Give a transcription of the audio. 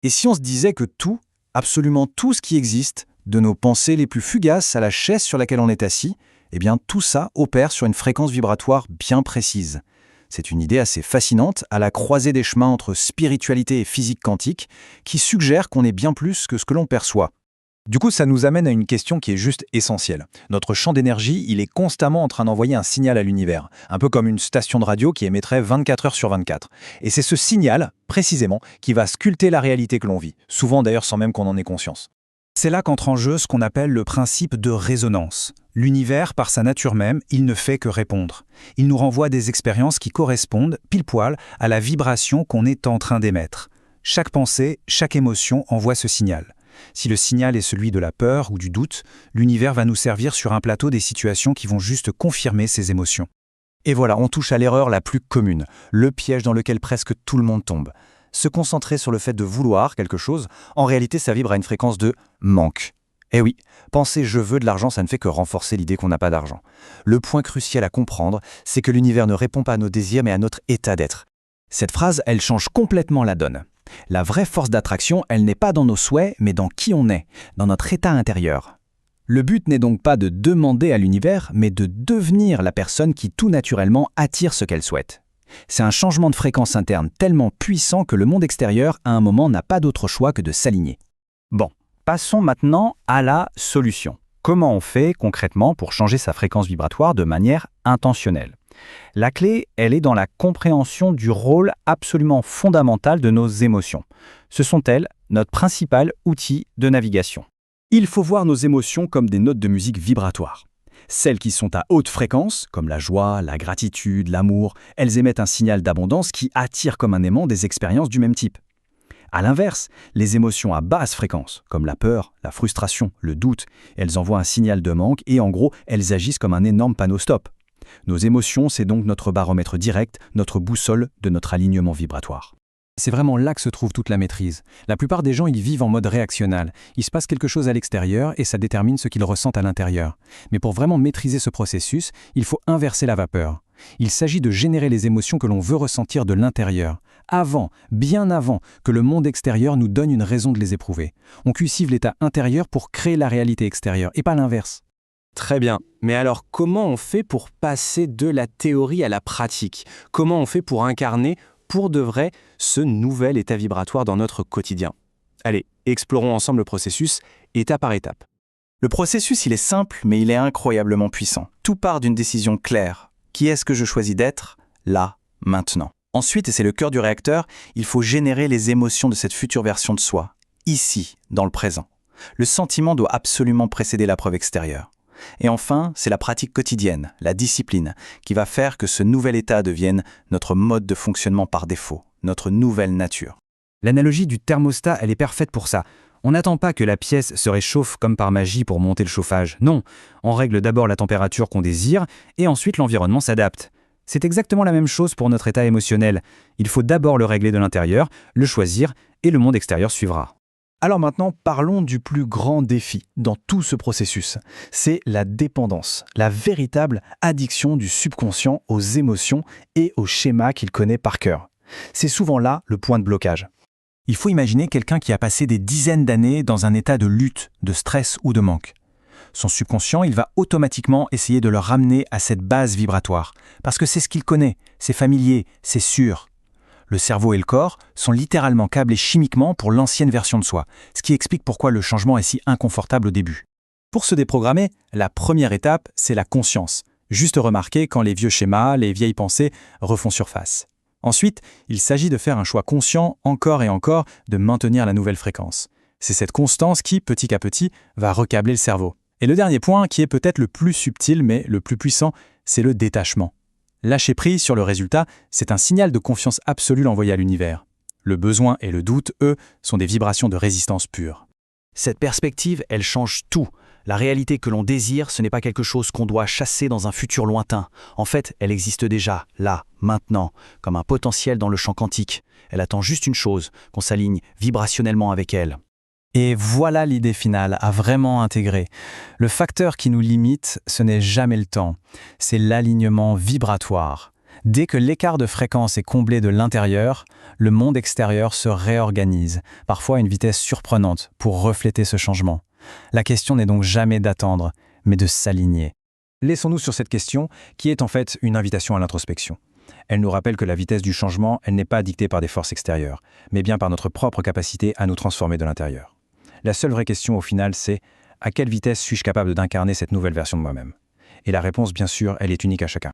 Et si on se disait que tout, absolument tout ce qui existe, de nos pensées les plus fugaces à la chaise sur laquelle on est assis, eh bien tout ça opère sur une fréquence vibratoire bien précise. C'est une idée assez fascinante à la croisée des chemins entre spiritualité et physique quantique qui suggère qu'on est bien plus que ce que l'on perçoit. Du coup, ça nous amène à une question qui est juste essentielle. Notre champ d'énergie, il est constamment en train d'envoyer un signal à l'univers, un peu comme une station de radio qui émettrait 24 heures sur 24. Et c'est ce signal, précisément, qui va sculpter la réalité que l'on vit, souvent d'ailleurs sans même qu'on en ait conscience. C'est là qu'entre en jeu ce qu'on appelle le principe de résonance. L'univers, par sa nature même, il ne fait que répondre. Il nous renvoie des expériences qui correspondent, pile poil, à la vibration qu'on est en train d'émettre. Chaque pensée, chaque émotion envoie ce signal. Si le signal est celui de la peur ou du doute, l'univers va nous servir sur un plateau des situations qui vont juste confirmer ces émotions. Et voilà, on touche à l'erreur la plus commune, le piège dans lequel presque tout le monde tombe. Se concentrer sur le fait de vouloir quelque chose, en réalité ça vibre à une fréquence de manque. Eh oui, penser je veux de l'argent, ça ne fait que renforcer l'idée qu'on n'a pas d'argent. Le point crucial à comprendre, c'est que l'univers ne répond pas à nos désirs mais à notre état d'être. Cette phrase, elle change complètement la donne. La vraie force d'attraction, elle n'est pas dans nos souhaits, mais dans qui on est, dans notre état intérieur. Le but n'est donc pas de demander à l'univers, mais de devenir la personne qui tout naturellement attire ce qu'elle souhaite. C'est un changement de fréquence interne tellement puissant que le monde extérieur, à un moment, n'a pas d'autre choix que de s'aligner. Bon, passons maintenant à la solution. Comment on fait concrètement pour changer sa fréquence vibratoire de manière intentionnelle ? La clé, elle est dans la compréhension du rôle absolument fondamental de nos émotions. Ce sont elles notre principal outil de navigation. Il faut voir nos émotions comme des notes de musique vibratoires. Celles qui sont à haute fréquence, comme la joie, la gratitude, l'amour, elles émettent un signal d'abondance qui attire comme un aimant des expériences du même type. A l'inverse, les émotions à basse fréquence, comme la peur, la frustration, le doute, elles envoient un signal de manque et en gros, elles agissent comme un énorme panneau stop. Nos émotions, c'est donc notre baromètre direct, notre boussole de notre alignement vibratoire. C'est vraiment là que se trouve toute la maîtrise. La plupart des gens, ils vivent en mode réactionnel. Il se passe quelque chose à l'extérieur et ça détermine ce qu'ils ressentent à l'intérieur. Mais pour vraiment maîtriser ce processus, il faut inverser la vapeur. Il s'agit de générer les émotions que l'on veut ressentir de l'intérieur, bien avant que le monde extérieur nous donne une raison de les éprouver. On cultive l'état intérieur pour créer la réalité extérieure et pas l'inverse. Très bien, mais alors comment on fait pour passer de la théorie à la pratique ? Comment on fait pour incarner, pour de vrai, ce nouvel état vibratoire dans notre quotidien ? Allez, explorons ensemble le processus, étape par étape. Le processus, il est simple, mais il est incroyablement puissant. Tout part d'une décision claire. Qui est-ce que je choisis d'être ? Là, maintenant. Ensuite, et c'est le cœur du réacteur, il faut générer les émotions de cette future version de soi, ici, dans le présent. Le sentiment doit absolument précéder la preuve extérieure. Et enfin, c'est la pratique quotidienne, la discipline, qui va faire que ce nouvel état devienne notre mode de fonctionnement par défaut, notre nouvelle nature. L'analogie du thermostat, elle est parfaite pour ça. On n'attend pas que la pièce se réchauffe comme par magie pour monter le chauffage. Non, on règle d'abord la température qu'on désire et ensuite l'environnement s'adapte. C'est exactement la même chose pour notre état émotionnel. Il faut d'abord le régler de l'intérieur, le choisir et le monde extérieur suivra. Alors maintenant, parlons du plus grand défi dans tout ce processus. C'est la dépendance, la véritable addiction du subconscient aux émotions et aux schémas qu'il connaît par cœur. C'est souvent là le point de blocage. Il faut imaginer quelqu'un qui a passé des dizaines d'années dans un état de lutte, de stress ou de manque. Son subconscient, il va automatiquement essayer de le ramener à cette base vibratoire, parce que c'est ce qu'il connaît, c'est familier, c'est sûr. Le cerveau et le corps sont littéralement câblés chimiquement pour l'ancienne version de soi, ce qui explique pourquoi le changement est si inconfortable au début. Pour se déprogrammer, la première étape, c'est la conscience. Juste remarquer quand les vieux schémas, les vieilles pensées refont surface. Ensuite, il s'agit de faire un choix conscient, encore et encore, de maintenir la nouvelle fréquence. C'est cette constance qui, petit à petit, va recabler le cerveau. Et le dernier point, qui est peut-être le plus subtil mais le plus puissant, c'est le détachement. Lâcher prise sur le résultat, c'est un signal de confiance absolue envoyé à l'univers. Le besoin et le doute, eux, sont des vibrations de résistance pure. Cette perspective, elle change tout. La réalité que l'on désire, ce n'est pas quelque chose qu'on doit chasser dans un futur lointain. En fait, elle existe déjà, là, maintenant, comme un potentiel dans le champ quantique. Elle attend juste une chose, qu'on s'aligne vibrationnellement avec elle. Et voilà l'idée finale à vraiment intégrer. Le facteur qui nous limite, ce n'est jamais le temps, c'est l'alignement vibratoire. Dès que l'écart de fréquence est comblé de l'intérieur, le monde extérieur se réorganise, parfois à une vitesse surprenante, pour refléter ce changement. La question n'est donc jamais d'attendre, mais de s'aligner. Laissons-nous sur cette question, qui est en fait une invitation à l'introspection. Elle nous rappelle que la vitesse du changement, elle n'est pas dictée par des forces extérieures, mais bien par notre propre capacité à nous transformer de l'intérieur. La seule vraie question au final, c'est à quelle vitesse suis-je capable d'incarner cette nouvelle version de moi-même? Et la réponse, bien sûr, elle est unique à chacun.